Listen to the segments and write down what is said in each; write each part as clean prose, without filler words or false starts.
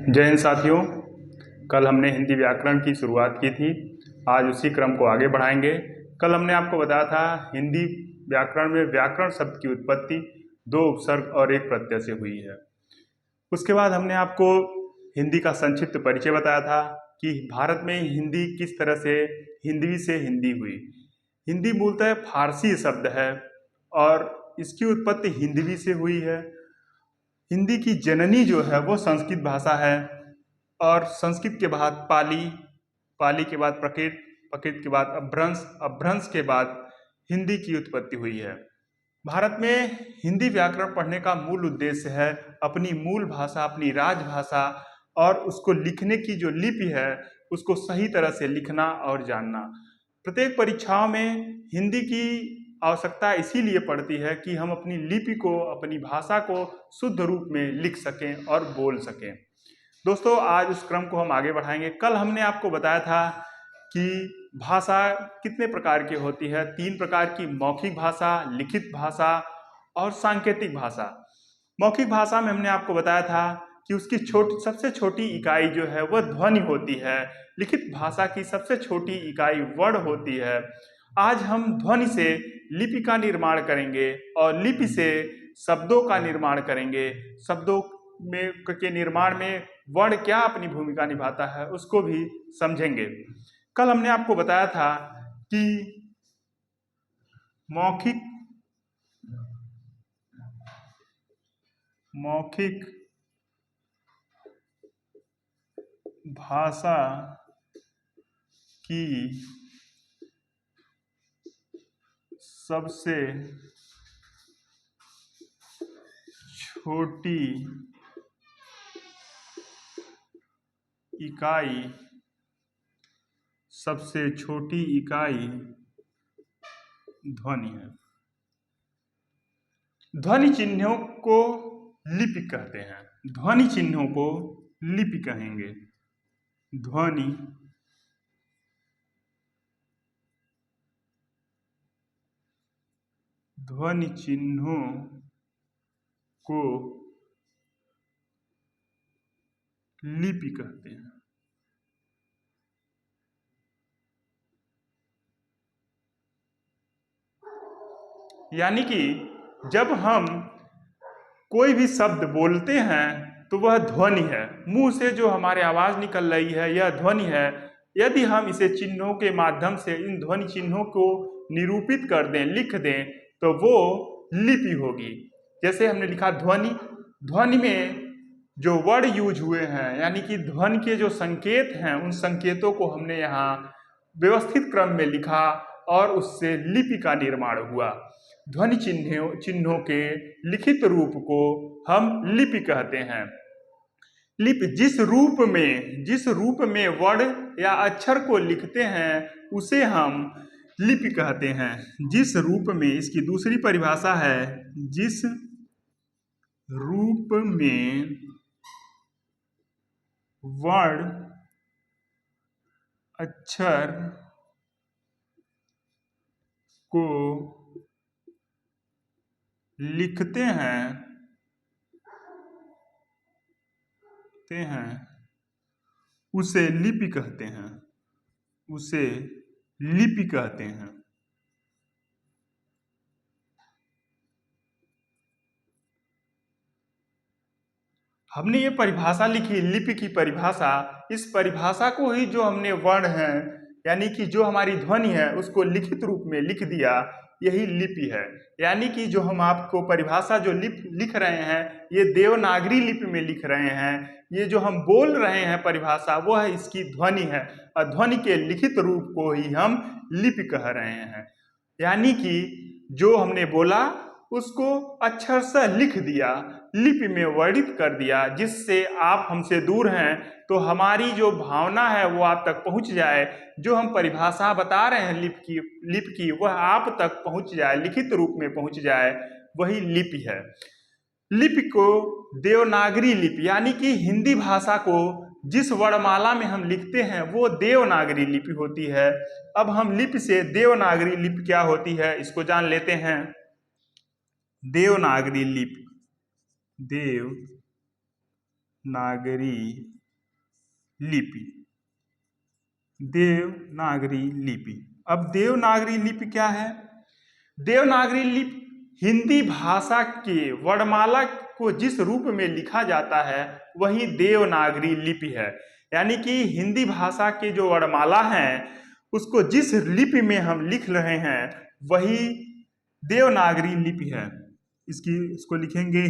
जय हिंद साथियों। कल हमने हिंदी व्याकरण की शुरुआत की थी, आज उसी क्रम को आगे बढ़ाएंगे। कल हमने आपको बताया था हिंदी व्याकरण में व्याकरण शब्द की उत्पत्ति दो उपसर्ग और एक प्रत्यय से हुई है। उसके बाद हमने आपको हिंदी का संक्षिप्त परिचय बताया था कि भारत में हिंदी किस तरह से हिंदवी से हिंदी हुई। हिंदी मूलतः फारसी शब्द है और इसकी उत्पत्ति हिंदवी से हुई है। हिंदी की जननी जो है वो संस्कृत भाषा है और संस्कृत के बाद पाली, पाली के बाद प्रकृत, प्रकृत के बाद अपभ्रंश, अपभ्रंश के बाद हिंदी की उत्पत्ति हुई है। भारत में हिंदी व्याकरण पढ़ने का मूल उद्देश्य है अपनी मूल भाषा, अपनी राजभाषा और उसको लिखने की जो लिपि है उसको सही तरह से लिखना और जानना। प्रत्येक परीक्षाओं में हिंदी की आवश्यकता इसीलिए पड़ती है कि हम अपनी लिपि को, अपनी भाषा को शुद्ध रूप में लिख सकें और बोल सकें। दोस्तों, आज उस क्रम को हम आगे बढ़ाएंगे। कल हमने आपको बताया था कि भाषा कितने प्रकार की होती है। 3 प्रकार की: मौखिक भाषा, लिखित भाषा और सांकेतिक भाषा। मौखिक भाषा में हमने आपको बताया था कि उसकी सबसे छोटी इकाई जो है वह ध्वनि होती है। लिखित भाषा की सबसे छोटी इकाई वर्ण होती है। आज हम ध्वनि से लिपि का निर्माण करेंगे और लिपि से शब्दों का निर्माण करेंगे। शब्दों के निर्माण में वर्ण क्या अपनी भूमिका निभाता है उसको भी समझेंगे। कल हमने आपको बताया था कि मौखिक भाषा की सबसे छोटी इकाई ध्वनि है। ध्वनि चिन्हों को लिपि कहते हैं। ध्वनि चिन्हों को लिपि कहेंगे। ध्वनि चिन्हों को लिपि कहते हैं। यानी कि जब हम कोई भी शब्द बोलते हैं तो वह ध्वनि है। मुंह से जो हमारे आवाज निकल रही है यह ध्वनि है। यदि हम इसे चिन्हों के माध्यम से इन ध्वनि चिन्हों को निरूपित कर दें, लिख दें, तो वो लिपि होगी। जैसे हमने लिखा ध्वनि, ध्वनि में जो वर्ड यूज हुए हैं यानी कि ध्वनि के जो संकेत हैं उन संकेतों को हमने यहाँ व्यवस्थित क्रम में लिखा और उससे लिपि का निर्माण हुआ। ध्वनि चिन्हों के लिखित रूप को हम लिपि कहते हैं। लिपि जिस रूप में वर्ण या अक्षर को लिखते हैं उसे हम लिपि कहते हैं। जिस रूप में, इसकी दूसरी परिभाषा है, जिस रूप में वर्ण अक्षर को लिखते हैं उसे लिपि कहते हैं। उसे लिपि कहते हैं। हमने ये परिभाषा लिखी, लिपि की परिभाषा। इस परिभाषा को ही जो हमने वर्ण है यानी कि जो हमारी ध्वनि है उसको लिखित रूप में लिख दिया, यही लिपि है। यानी कि जो हम आपको परिभाषा जो लिख रहे हैं ये देवनागरी लिपि में लिख रहे हैं। ये जो हम बोल रहे हैं परिभाषा वो है इसकी ध्वनि है और ध्वनि के लिखित रूप को ही हम लिपि कह रहे हैं। यानी कि जो हमने बोला उसको अक्षर से लिख दिया, लिपि में वर्णित कर दिया, जिससे आप हमसे दूर हैं तो हमारी जो भावना है वो आप तक पहुंच जाए। जो हम परिभाषा बता रहे हैं लिपि की वह आप तक पहुंच जाए, लिखित रूप में पहुंच जाए, वही लिपि है। लिपि को देवनागरी लिपि यानी कि हिंदी भाषा को जिस वर्णमाला में हम लिखते हैं वो देवनागरी लिपि होती है। अब हम लिपि से देवनागरी लिपि क्या होती है इसको जान लेते हैं। देवनागरी लिपि, देवनागरी लिपि। देवनागरी लिपि। अब देवनागरी लिपि क्या है? देवनागरी लिपि हिंदी भाषा के वर्णमाला को जिस रूप में लिखा जाता है वही देवनागरी लिपि है। यानी कि हिंदी भाषा के जो वर्णमाला हैं उसको जिस लिपि में हम लिख रहे हैं वही देवनागरी लिपि है। इसको लिखेंगे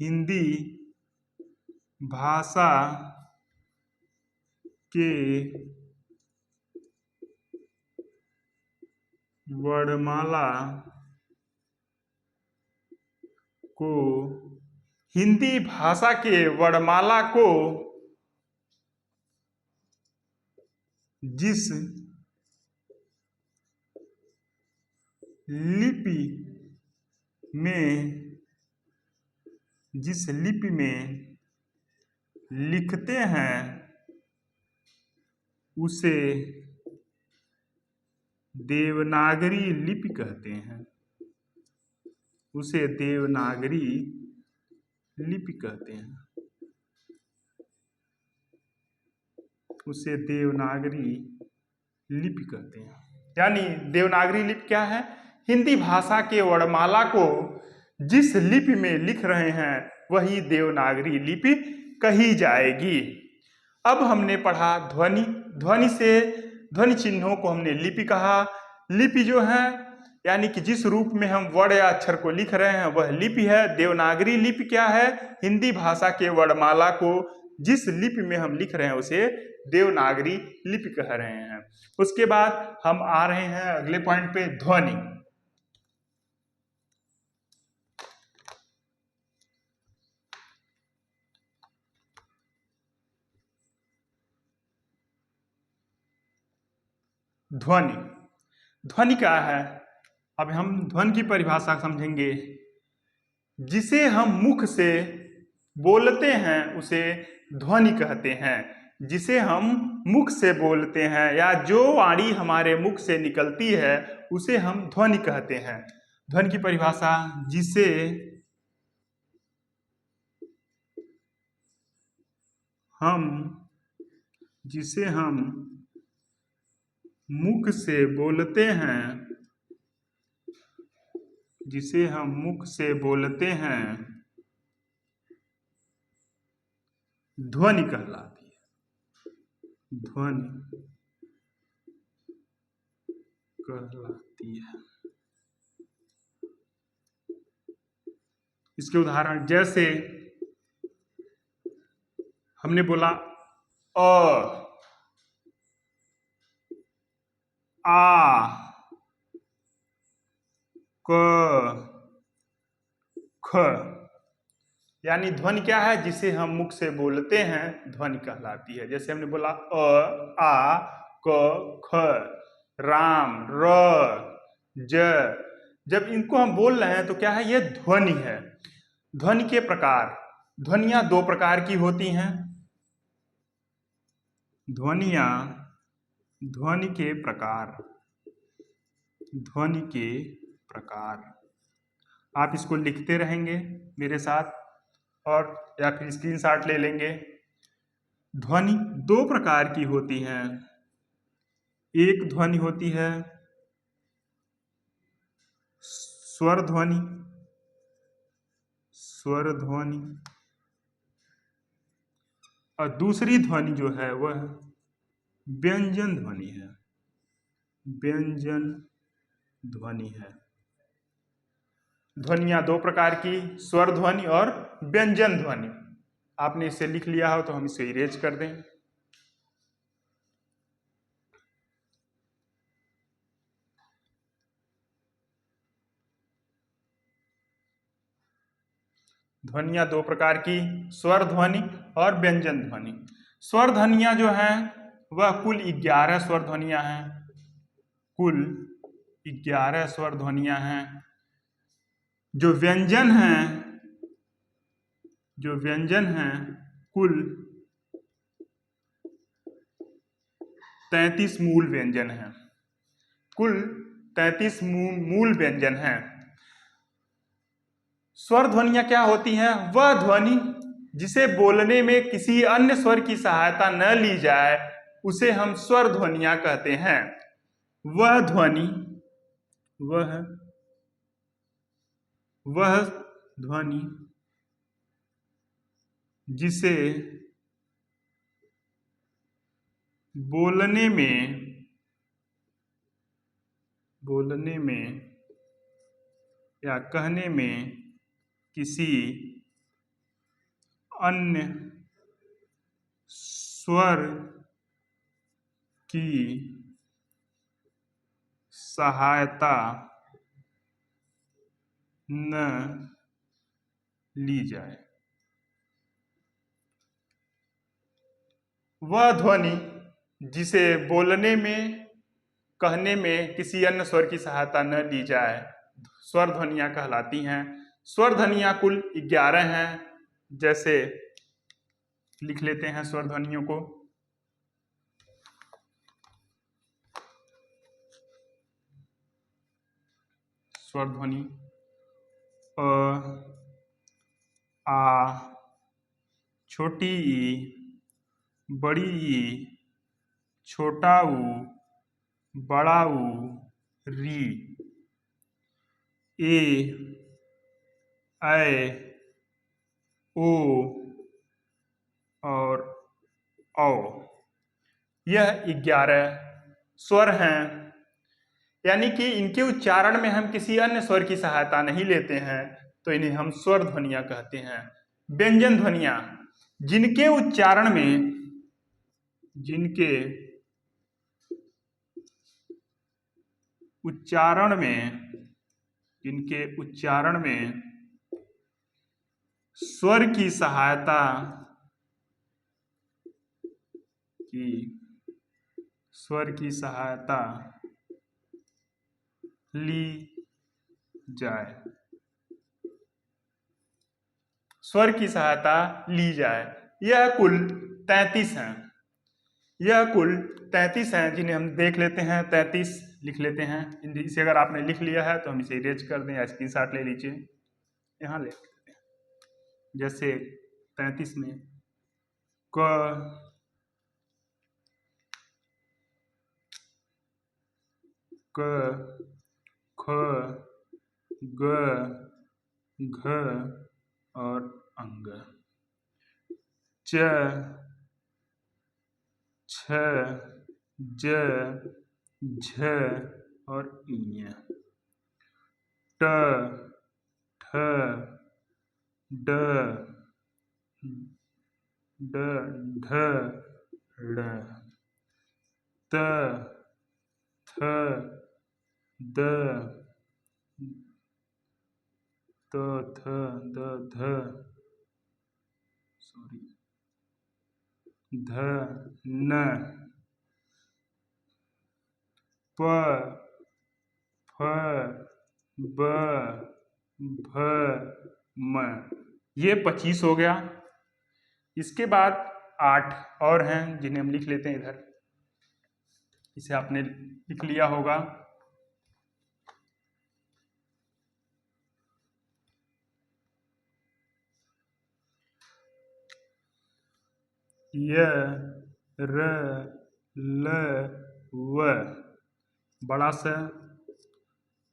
हिंदी भाषा के वर्णमाला को हिंदी भाषा के वर्णमाला को जिस लिपि में लिखते हैं उसे देवनागरी लिपि कहते हैं। उसे देवनागरी लिपि कहते हैं। उसे देवनागरी लिपि कहते हैं। यानी देवनागरी लिपि क्या है? हिंदी भाषा के वर्णमाला को जिस लिपि में लिख रहे हैं वही देवनागरी लिपि कही जाएगी। अब हमने पढ़ा ध्वनि। ध्वनि चिन्हों को हमने लिपि कहा। लिपि जो है यानी कि जिस रूप में हम वर्ण या अक्षर को लिख रहे हैं वह लिपि है। देवनागरी लिपि क्या है? हिंदी भाषा के वर्णमाला को जिस लिपि में हम लिख रहे हैं उसे देवनागरी लिपि कह रहे हैं। उसके बाद हम आ रहे हैं अगले पॉइंट पे, ध्वनि। ध्वनि क्या है? अब हम ध्वनि की परिभाषा समझेंगे। जिसे हम मुख से बोलते हैं उसे ध्वनि कहते हैं। जिसे हम मुख से बोलते हैं या जो वाणी हमारे मुख से निकलती है उसे हम ध्वनि कहते हैं। ध्वनि की परिभाषा, जिसे हम मुख से बोलते हैं, जिसे हम मुख से बोलते हैं ध्वनि कहलाती है। ध्वनि कहलाती है। इसके उदाहरण जैसे हमने बोला अ, आ, क, ख। यानी ध्वनि क्या है? जिसे हम मुख से बोलते हैं ध्वनि कहलाती है। जैसे हमने बोला अ, आ, क, ख, राम, र, ज। जब इनको हम बोल रहे हैं तो क्या है? ये ध्वनि है। ध्वनि के प्रकार, ध्वनियां दो प्रकार की होती हैं। ध्वनि के प्रकार आप इसको लिखते रहेंगे मेरे साथ और या फिर स्क्रीनशॉट ले लेंगे। ध्वनि दो प्रकार की होती हैं। एक ध्वनि होती है स्वर ध्वनि, और दूसरी ध्वनि जो है वह व्यंजन ध्वनि है। ध्वनियां दो प्रकार की, स्वर ध्वनि और व्यंजन ध्वनि। आपने इसे लिख लिया हो तो हम इसे इरेज कर दें। ध्वनियां दो प्रकार की, स्वर ध्वनि और व्यंजन ध्वनि। स्वर ध्वनियां जो हैं वह कुल 11 स्वर ध्वनियां हैं। कुल 11 स्वर ध्वनियां हैं। जो व्यंजन हैं कुल 33 मूल व्यंजन हैं। कुल 33 मूल व्यंजन हैं। स्वर ध्वनियां क्या होती हैं? वह ध्वनि जिसे बोलने में किसी अन्य स्वर की सहायता न ली जाए उसे हम स्वर ध्वनियां कहते हैं। वह ध्वनि वह वह ध्वनि जिसे बोलने में या कहने में किसी अन्य स्वर की सहायता न ली जाए। वह ध्वनि जिसे बोलने में कहने में किसी अन्य स्वर की सहायता न ली जाए स्वर ध्वनियां कहलाती हैं। स्वर ध्वनियां कुल 11 हैं। जैसे लिख लेते हैं स्वर ध्वनियों को। स्वर ध्वनि अ, आ, छोटी ई, बड़ी ई, छोटा ऊ, बड़ा ऊ, री, ए, ऐ, ओ और औ। यह 11 स्वर हैं, यानी कि इनके उच्चारण में हम किसी अन्य स्वर की सहायता नहीं लेते हैं, तो इन्हें हम स्वर ध्वनियां कहते हैं। व्यंजन ध्वनियां जिनके उच्चारण में स्वर की सहायता ली जाए। स्वर की सहायता ली जाए। यह कुल 33 हैं। जिन्हें हम देख लेते हैं। 33 लिख लेते हैं। इसे अगर आपने लिख लिया है तो हम इसे इरेज कर दें या स्क्रीनशॉट ले लीजिए। यहाँ ले लेते हैं। जैसे 33 में क, ख, ग, घ और अंग, च, छ, ज, झ और ञ, ट, ठ, ड, ढ, ढ़, त, थ, द, ध, ध, न, प, फ, ब, भ, म। ये 25 हो गया। इसके बाद 8 और हैं जिन्हें हम लिख लेते हैं इधर। इसे आपने लिख लिया होगा। य, र, ल, व, बड़ा स,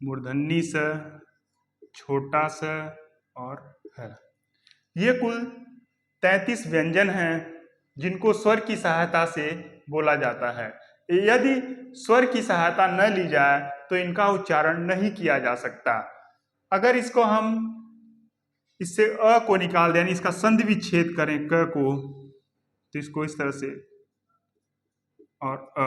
मूर्धन्य स, छोटा स और ह। ये कुल 33 व्यंजन हैं जिनको स्वर की सहायता से बोला जाता है। यदि स्वर की सहायता न ली जाए तो इनका उच्चारण नहीं किया जा सकता। अगर इसको हम इससे अ को निकाल दें, यानी इसका संधि विच्छेद करें क को, तो इसको इस तरह से और अ।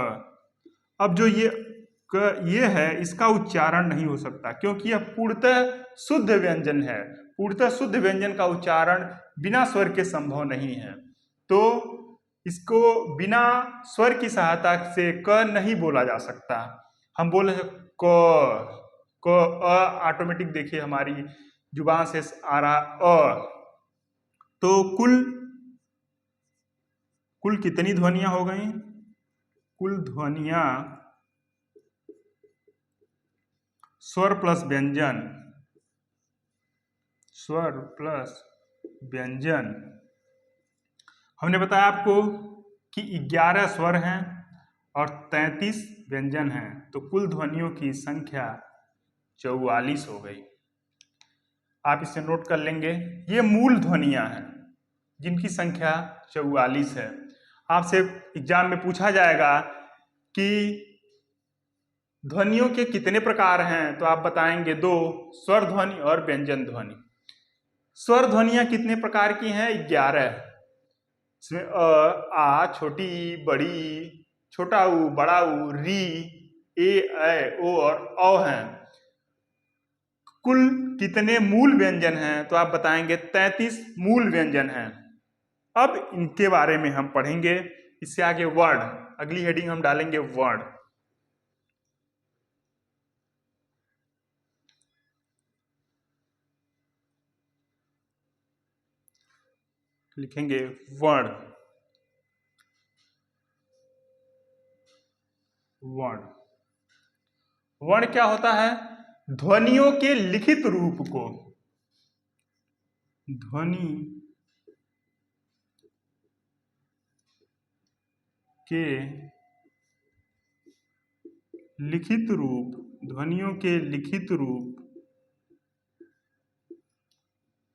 अब जो ये है इसका उच्चारण नहीं हो सकता क्योंकि यह पूर्णतः शुद्ध व्यंजन है। पूर्णतः शुद्ध व्यंजन का उच्चारण बिना स्वर के संभव नहीं है। तो इसको बिना स्वर की सहायता से क नहीं बोला जा सकता। हम बोले क ऑटोमेटिक देखिए हमारी जुबान से आ रहा अ। तो कुल कितनी ध्वनियां हो गई? कुल ध्वनियां स्वर प्लस व्यंजन स्वर प्लस व्यंजन। हमने बताया आपको कि 11 स्वर हैं और 33 व्यंजन हैं, तो कुल ध्वनियों की संख्या 44 हो गई। आप इसे नोट कर लेंगे। ये मूल ध्वनियां हैं जिनकी संख्या 44 है। आपसे एग्जाम में पूछा जाएगा कि ध्वनियों के कितने प्रकार हैं, तो आप बताएंगे 2, स्वर ध्वनि और व्यंजन ध्वनि। स्वर ध्वनियां कितने प्रकार की हैं? 11। इसमें आ, छोटी ई, बड़ी ई, छोटा ऊ, बड़ा ऊ, री, ए, ओ और औ हैं। कुल कितने मूल व्यंजन हैं? तो आप बताएंगे 33 मूल व्यंजन हैं। अब इनके बारे में हम पढ़ेंगे। इससे आगे वर्ड, अगली हेडिंग हम डालेंगे वर्ड। लिखेंगे वर्ड। वर्ण। वर्ण क्या होता है? ध्वनियों के लिखित रूप को, ध्वनि के लिखित रूप, ध्वनियों के लिखित रूप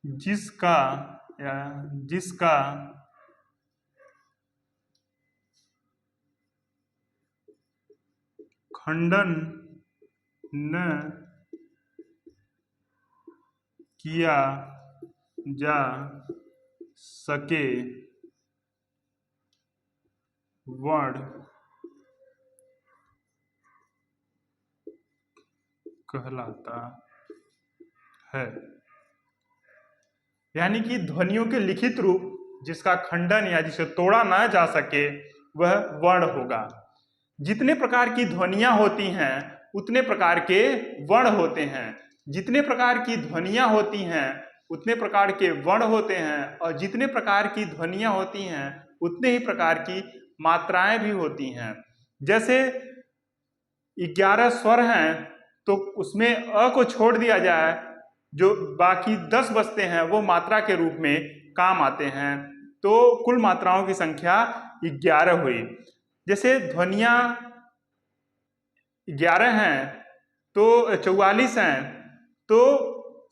जिसका या जिसका खंडन न किया जा सके वर्ण कहलाता है। यानी कि ध्वनियों के लिखित रूप जिसका खंडन या जिसे तोड़ा ना जा सके वह वर्ण होगा। जितने प्रकार की ध्वनियां होती हैं उतने प्रकार के वर्ण होते हैं। जितने प्रकार की ध्वनियां होती हैं उतने प्रकार के वर्ण होते हैं, और जितने प्रकार की ध्वनियां होती हैं उतने ही प्रकार की मात्राएं भी होती हैं। जैसे 11 स्वर हैं तो उसमें अ को छोड़ दिया जाए, जो बाकी 10 बचते हैं वो मात्रा के रूप में काम आते हैं, तो कुल मात्राओं की संख्या 11 हुई। जैसे ध्वनियां 11 हैं तो 44 हैं, तो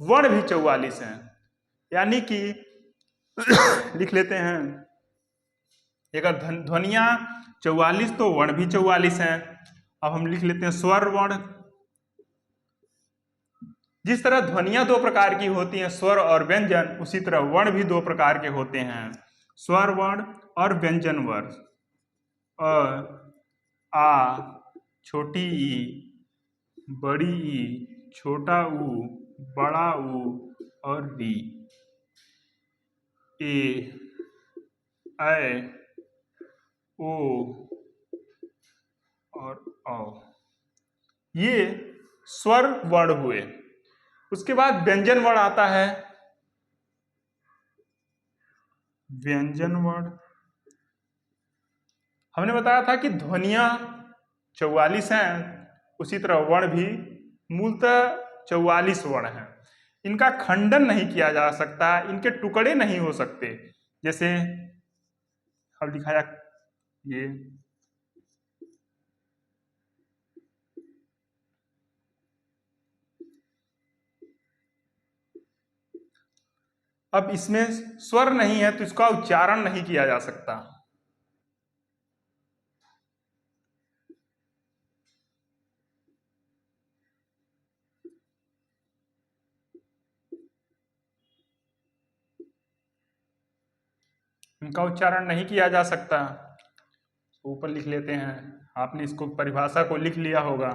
वर्ण भी 44 हैं। यानी कि लिख लेते हैं, अगर ध्वनियां 44 तो वर्ण भी 44 हैं। अब हम लिख लेते हैं स्वर वर्ण। जिस तरह ध्वनियां 2 प्रकार की होती हैं, स्वर और व्यंजन, उसी तरह वर्ण भी 2 प्रकार के होते हैं, स्वर वर्ण और व्यंजन वर्ण। अ, आ, छोटी ई, बड़ी ई, छोटा ऊ, बड़ा ऊ और री, ए, ऐ, ओ और औ। ये स्वर वर्ण हुए। उसके बाद व्यंजन वर्ण आता है। व्यंजन वर्ण हमने बताया था कि ध्वनियां 44 हैं, उसी तरह वर्ण भी मूलतः 44 वर्ण हैं। इनका खंडन नहीं किया जा सकता, इनके टुकड़े नहीं हो सकते। जैसे अब दिखाया ये, अब इसमें स्वर नहीं है तो इसका उच्चारण नहीं किया जा सकता। इनका उच्चारण नहीं किया जा सकता। ऊपर लिख लेते हैं, आपने इसको परिभाषा को लिख लिया होगा।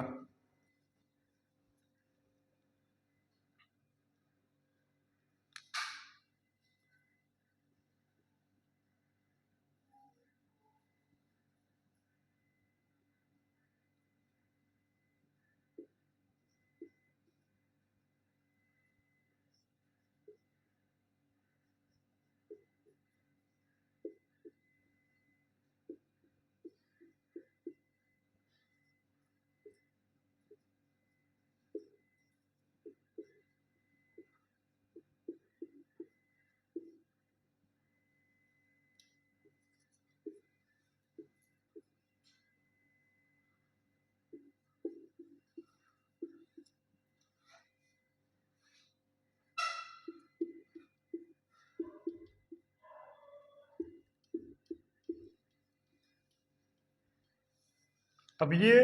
अब ये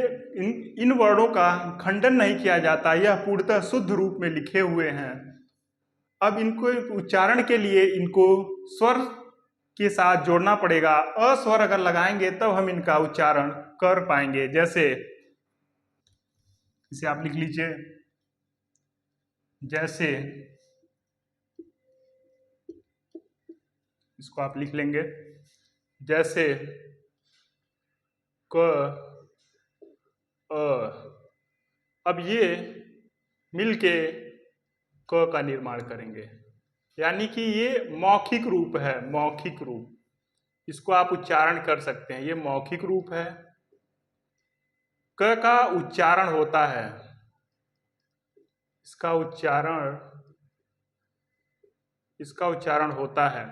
इन वर्णों का खंडन नहीं किया जाता, यह पूर्णतः शुद्ध रूप में लिखे हुए हैं। अब इनको उच्चारण के लिए इनको स्वर के साथ जोड़ना पड़ेगा। अस्वर अगर लगाएंगे तब हम इनका उच्चारण कर पाएंगे। जैसे इसे आप लिख लीजिए, जैसे इसको आप लिख लेंगे, जैसे क अ। अब ये मिलके क का निर्माण करेंगे, यानी कि ये मौखिक रूप है, मौखिक रूप। इसको आप उच्चारण कर सकते हैं, ये मौखिक रूप है। क का उच्चारण होता है, इसका उच्चारण होता है,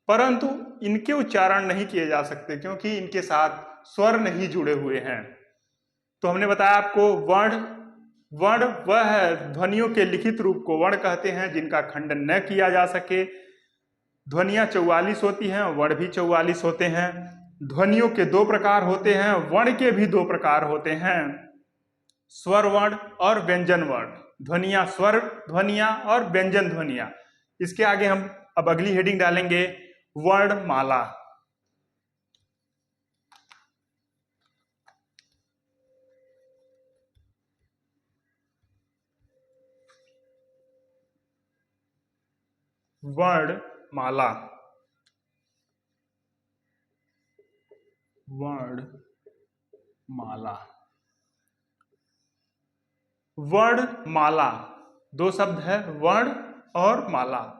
परंतु इनके उच्चारण नहीं किए जा सकते क्योंकि इनके साथ स्वर नहीं जुड़े हुए हैं। तो हमने बताया आपको वर्ण वह है ध्वनियों के लिखित रूप को वर्ण कहते हैं जिनका खंडन न किया जा सके। ध्वनियां 44 होती हैं, वर्ण भी 44 होते हैं। ध्वनियों के दो प्रकार होते हैं, वर्ण के भी दो प्रकार होते हैं, स्वर वर्ण और व्यंजन वर्ण। ध्वनियां स्वर ध्वनियां और व्यंजन ध्वनियां। इसके आगे हम अब अगली हेडिंग डालेंगे, वर्णमाला। वर्णमाला, वर्णमाला, वर्णमाला दो शब्द है, वर्ण और माला,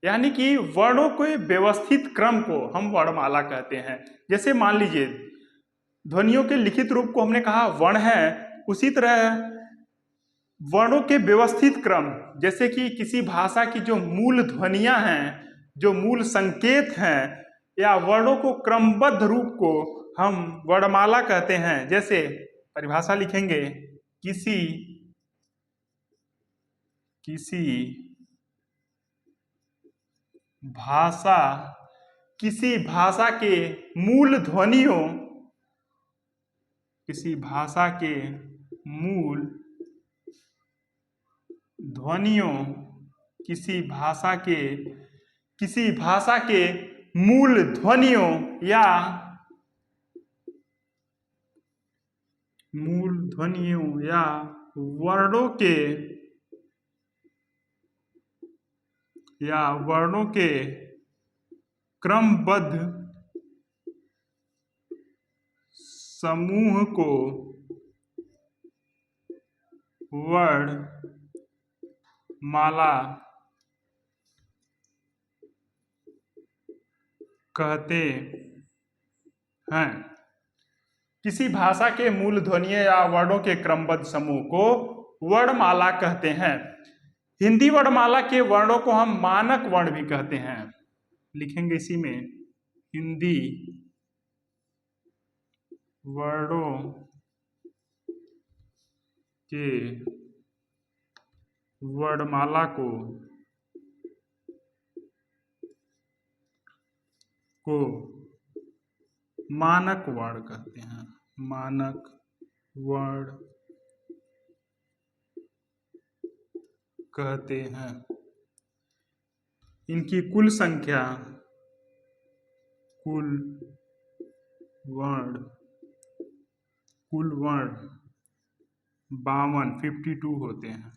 यानी कि वर्णों के व्यवस्थित क्रम को हम वर्णमाला कहते हैं। जैसे मान लीजिए ध्वनियों के लिखित रूप को हमने कहा वर्ण है, उसी तरह वर्णों के व्यवस्थित क्रम, जैसे कि किसी भाषा की जो मूल ध्वनियां हैं, जो मूल संकेत हैं, या वर्णों को क्रमबद्ध रूप को हम वर्णमाला कहते हैं। जैसे परिभाषा लिखेंगे, किसी भाषा, किसी भाषा के मूल ध्वनियों, किसी भाषा के मूल ध्वनियों, किसी भाषा के मूल ध्वनियों या वर्णों के क्रमबद्ध समूह को वर्णमाला कहते हैं। किसी भाषा के मूल ध्वनियों या वर्णों के क्रमबद्ध समूह को वर्णमाला कहते हैं। हिंदी वर्णमाला के वर्णों को हम मानक वर्ण भी कहते हैं। लिखेंगे इसी में, हिंदी वर्णों के वर्णमाला को मानक वर्ण कहते हैं, मानक वर्ण कहते हैं। इनकी कुल संख्या, कुल वर्ण 52 होते हैं।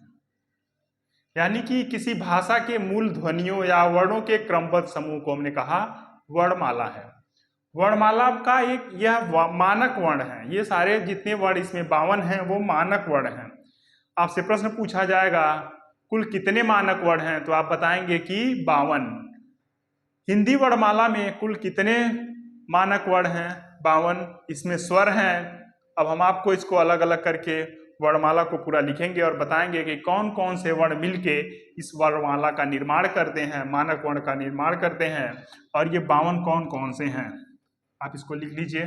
यानी कि किसी भाषा के मूल ध्वनियों या वर्णों के क्रमबद्ध समूह को हमने कहा वर्णमाला है। वर्णमाला का एक यह मानक वर्ण है। ये सारे जितने वर्ण इसमें 52 हैं वो मानक वर्ण हैं। आपसे प्रश्न पूछा जाएगा कुल कितने मानक वर्ण हैं, तो आप बताएंगे कि 52। हिंदी वर्णमाला में कुल कितने मानक वर्ण हैं? 52। इसमें स्वर हैं। अब हम आपको इसको अलग अलग करके वर्णमाला को पूरा लिखेंगे और बताएंगे कि कौन कौन से वर्ण मिलके इस वर्णमाला का निर्माण करते हैं, मानक वर्ण का निर्माण करते हैं, और ये 52 कौन कौन से हैं। आप इसको लिख लीजिए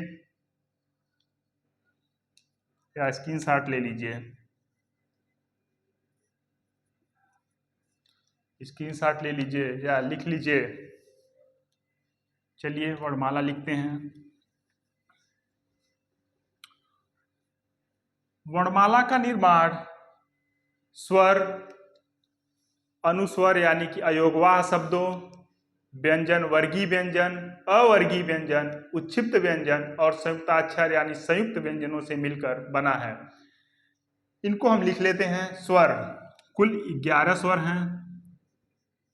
या स्क्रीनशॉट ले लीजिए, स्क्रीनशॉट ले लीजिए या लिख लीजिए। चलिए वर्णमाला लिखते हैं। वर्णमाला का निर्माण स्वर, अनुस्वर यानी कि अयोगवाह शब्दों, व्यंजन, वर्गीय व्यंजन, अवर्गीय व्यंजन, उच्छिप्त व्यंजन और संयुक्ताक्षर यानी संयुक्त व्यंजनों से मिलकर बना है। इनको हम लिख लेते हैं। स्वर, कुल 11 स्वर हैं।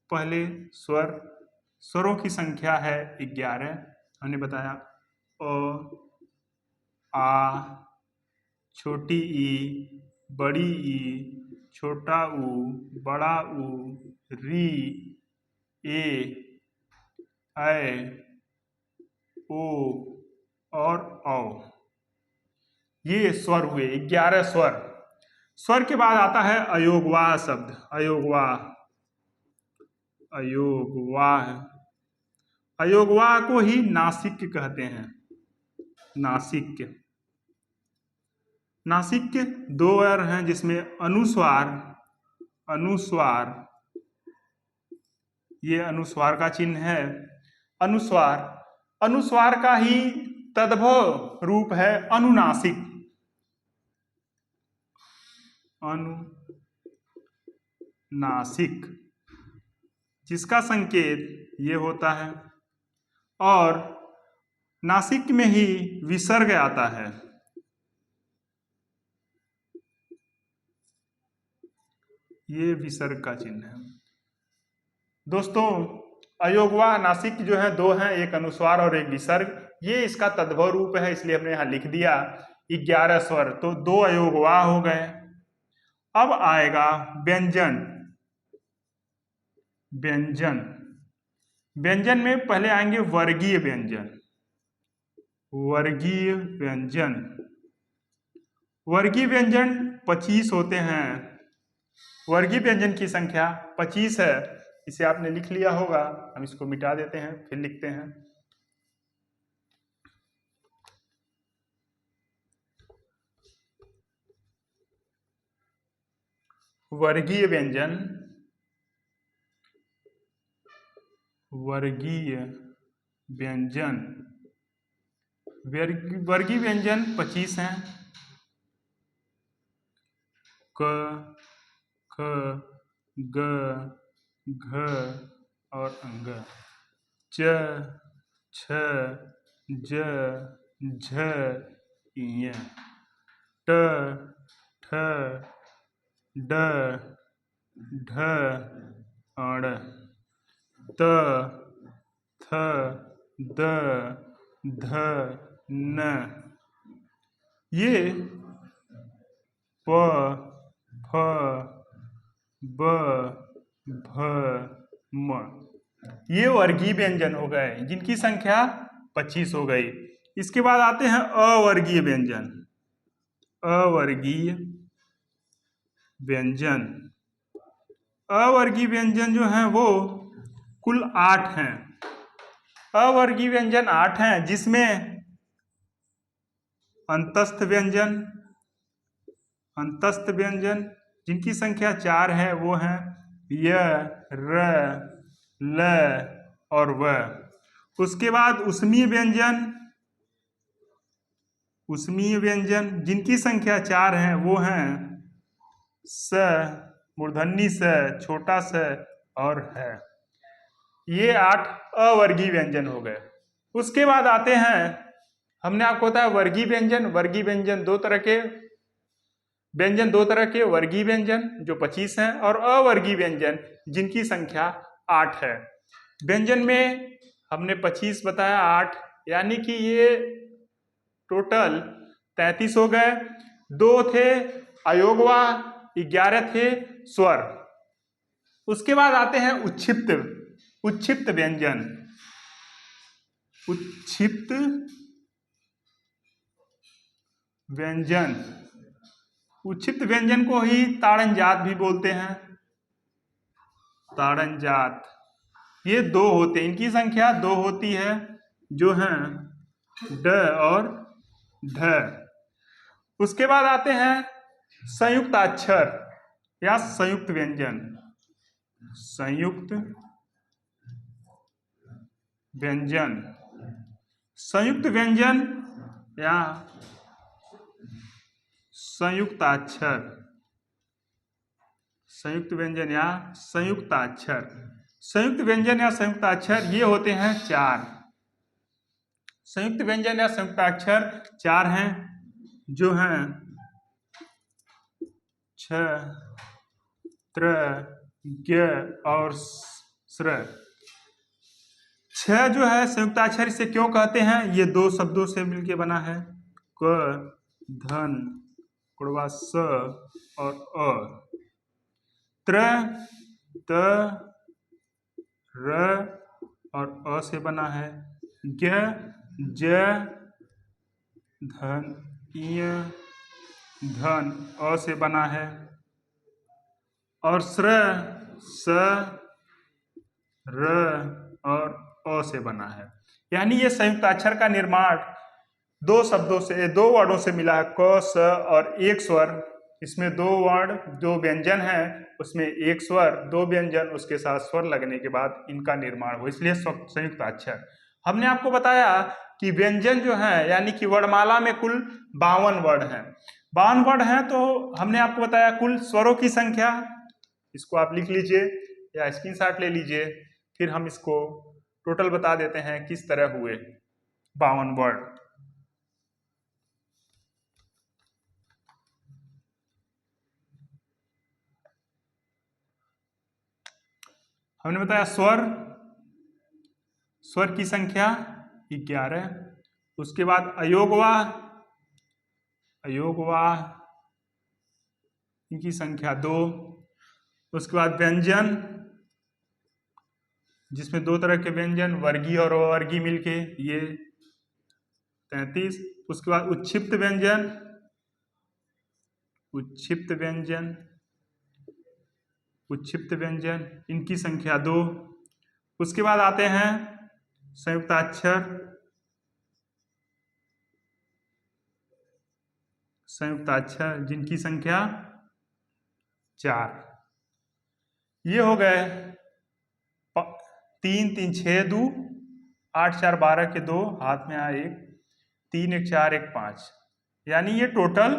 पहले स्वर, स्वरों की संख्या है 11। हमने बताया अ, आ, छोटी ई, बड़ी ई, छोटा ऊ, बड़ा ऊ, री, ए, ऐ, ओ और औ। ये स्वर हुए 11 स्वर। स्वर के बाद आता है अयोगवाह शब्द। अयोगवाह, अयोगवाह, अयोगवाह को ही नासिक्य कहते हैं। नासिक्य, नासिक्य 2 अर हैं जिसमें अनुस्वार, अनुस्वार, ये अनुस्वार का चिन्ह है। अनुस्वार, अनुस्वार का ही तद्भव रूप है अनुनासिक। अनुनासिक, जिसका संकेत ये होता है और नासिक में ही विसर्ग आता है। ये विसर्ग का चिन्ह है। दोस्तों, अयोगवाह नासिक जो है 2 हैं, एक अनुस्वार और एक विसर्ग। ये इसका तद्भव रूप है, इसलिए हमने यहाँ लिख दिया 11 स्वर। तो 2 अयोगवाह हो गए। अब आएगा व्यंजन। व्यंजन, व्यंजन में पहले आएंगे वर्गीय व्यंजन। वर्गीय व्यंजन, वर्गीय व्यंजन 25 होते हैं। वर्गीय व्यंजन की संख्या 25 है। इसे आपने लिख लिया होगा। हम इसको मिटा देते हैं, फिर लिखते हैं। वर्गीय व्यंजन, वर्गीय व्यंजन, वर्गीय व्यंजन 25 हैं। क, ख, ग, घ और अंग। च, छ, ज, झ, ञ, ट, ठ, ड, ढ, अण, त, थ, द, ध, न। ये प, फ, ब, भ, म, ये वर्गीय व्यंजन हो गए, जिनकी संख्या 25 हो गई। इसके बाद आते हैं अवर्गीय व्यंजन। अवर्गीय व्यंजन, अवर्गीय व्यंजन जो हैं वो कुल 8 हैं। अवर्गीय व्यंजन 8 हैं, जिसमें अंतस्थ व्यंजन, अंतस्थ व्यंजन जिनकी संख्या 4 है, वो हैं य, र, ल और व। उसके बाद उष्मीय व्यंजन, उष्मीय व्यंजन जिनकी संख्या 4 है, वो हैं स, मूर्धन्य स, छोटा स और है। ये 8 अवर्गीय व्यंजन हो गए। उसके बाद आते हैं, हमने आपको बताया वर्गीय व्यंजन। वर्गीय व्यंजन 2 तरह के, व्यंजन 2 तरह के, वर्गीय व्यंजन जो 25 हैं और अवर्गीय व्यंजन जिनकी संख्या 8 है। व्यंजन में हमने 25 बताया, 8 यानी कि ये टोटल 33 हो गए। 2 थे अयोगवाह, 11 थे स्वर। उसके बाद आते हैं उच्छिप्त, उच्छिप्त व्यंजन। उच्छिप्त व्यंजन, उच्छिप्त व्यंजन को ही ताड़नजात भी बोलते हैं। ताड़नजात, ये 2 होते हैं, इनकी संख्या 2 होती है, जो हैं ड और ढ। उसके बाद आते हैं संयुक्ताक्षर या संयुक्त व्यंजन। संयुक्त व्यंजन, संयुक्त व्यंजन या संयुक्ताक्षर, संयुक्त व्यंजन या संयुक्ताक्षर। संयुक्त व्यंजन या संयुक्ताक्षर ये होते हैं 4। संयुक्त व्यंजन या संयुक्ताक्षर 4 हैं, जो हैं छ, त्र, ज्ञ और स्र। 6 जो है संयुक्ताक्षर, इसे क्यों कहते हैं? ये 2 शब्दों से मिलके बना है, क धन कुड़वा स और अ। त्र, त, र और अ से बना है। ज्ञ, ज, धन, इय, धन अ से बना है। और स्र, स, र और अ से बना है। यानी ये संयुक्ताक्षर का निर्माण 2 शब्दों से, 2 वर्णों से मिला है, क, स और एक स्वर। इसमें 2 वर्ण, 2 व्यंजन हैं, उसमें एक स्वर, 2 व्यंजन, उसके साथ स्वर लगने के बाद इनका निर्माण हो, इसलिए संयुक्ताक्षर। हमने आपको बताया कि व्यंजन जो है, यानी कि वर्णमाला में कुल 52 वर्ण हैं। 52 वर्ण हैं, तो हमने आपको बताया कुल स्वरों की संख्या। इसको आप लिख लीजिए या स्क्रीनशॉट ले लीजिए, फिर हम इसको टोटल बता देते हैं किस तरह हुए 52 वर्ण। हमने बताया स्वर की संख्या 11। उसके बाद अयोगवाह इनकी संख्या 2। उसके बाद व्यंजन, जिसमें 2 तरह के व्यंजन, वर्गीय और अवर्गीय मिलके, ये 33। उसके बाद उच्छिप्त व्यंजन इनकी संख्या 2। उसके बाद आते हैं संयुक्ताक्षर जिनकी संख्या 4। ये हो गए 3 3 6 2 8 4 12 के 2, हाथ में आया 1, 3 1 4 1 5, यानी ये टोटल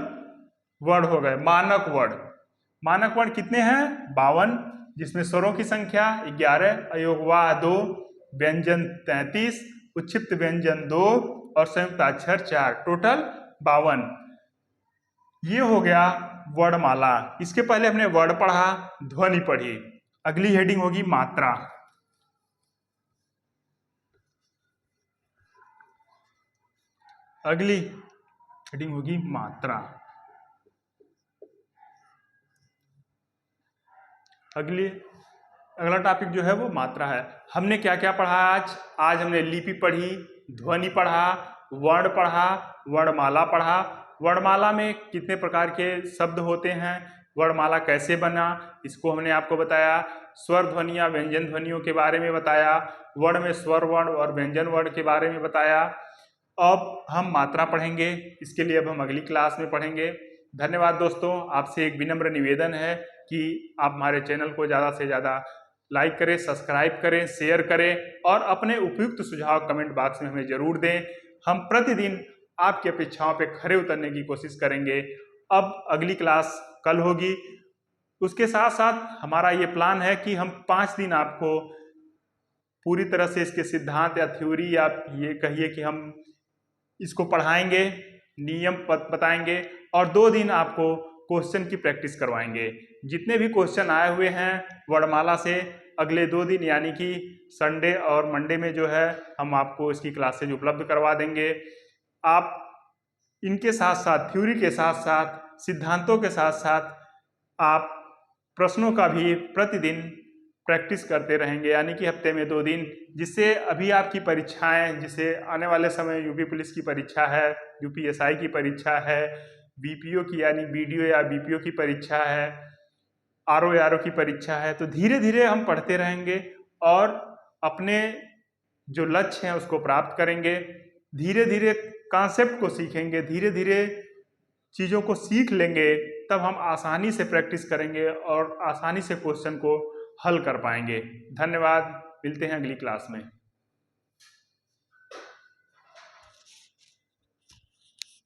वर्ड हो गए। मानक वर्ड कितने हैं? 52, जिसमें स्वरों की संख्या 11, अयोगवाह 2, व्यंजन 33, उच्छिप्त व्यंजन 2 और संयुक्ताक्षर 4, टोटल 52। ये हो गया वर्णमाला। इसके पहले हमने वर्ड पढ़ा, ध्वनि पढ़ी। अगली हेडिंग होगी मात्रा। अगली हेडिंग होगी मात्रा। अगला टॉपिक जो है वो मात्रा है। हमने क्या क्या पढ़ा आज हमने लिपि पढ़ी, ध्वनि पढ़ा, वर्ण पढ़ा, वर्णमाला पढ़ा। वर्णमाला में कितने प्रकार के शब्द होते हैं, वर्णमाला कैसे बना, इसको हमने आपको बताया। स्वर ध्वनियाँ, व्यंजन ध्वनियों के बारे में बताया। वर्ण में स्वर वर्ण और व्यंजन वर्ण के बारे में बताया। अब हम मात्रा पढ़ेंगे, इसके लिए अब हम अगली क्लास में पढ़ेंगे। धन्यवाद दोस्तों। आपसे एक विनम्र निवेदन है कि आप हमारे चैनल को ज़्यादा से ज़्यादा लाइक करें, सब्सक्राइब करें, शेयर करें और अपने उपयुक्त सुझाव कमेंट बॉक्स में हमें ज़रूर दें। हम प्रतिदिन आपकी अपेक्षाओं पर खरे उतरने की कोशिश करेंगे। अब अगली क्लास कल होगी। उसके साथ साथ हमारा ये प्लान है कि हम 5 दिन आपको पूरी तरह से इसके सिद्धांत या थ्योरी, या ये कहिए कि हम इसको पढ़ाएंगे, नियम बताएंगे, और 2 दिन आपको क्वेश्चन की प्रैक्टिस करवाएंगे। जितने भी क्वेश्चन आए हुए हैं वर्णमाला से, अगले 2 दिन यानी कि संडे और मंडे में जो है हम आपको इसकी क्लासेज उपलब्ध करवा देंगे। आप इनके साथ साथ, थ्योरी के साथ साथ, सिद्धांतों के साथ साथ आप प्रश्नों का भी प्रतिदिन प्रैक्टिस करते रहेंगे, यानी कि हफ्ते में 2 दिन, जिससे अभी आपकी परीक्षाएं, जिसे आने वाले समय यूपी पुलिस की परीक्षा है, यूपीएसआई की परीक्षा है, बीपीओ की यानी बीडीओ या बीपीओ की परीक्षा है, आरओ की परीक्षा है, तो धीरे धीरे हम पढ़ते रहेंगे और अपने जो लक्ष्य हैं उसको प्राप्त करेंगे। धीरे धीरे कॉन्सेप्ट को सीखेंगे, धीरे धीरे चीज़ों को सीख लेंगे, तब हम आसानी से प्रैक्टिस करेंगे और आसानी से क्वेश्चन को हल कर पाएंगे। धन्यवाद, मिलते हैं अगली क्लास में।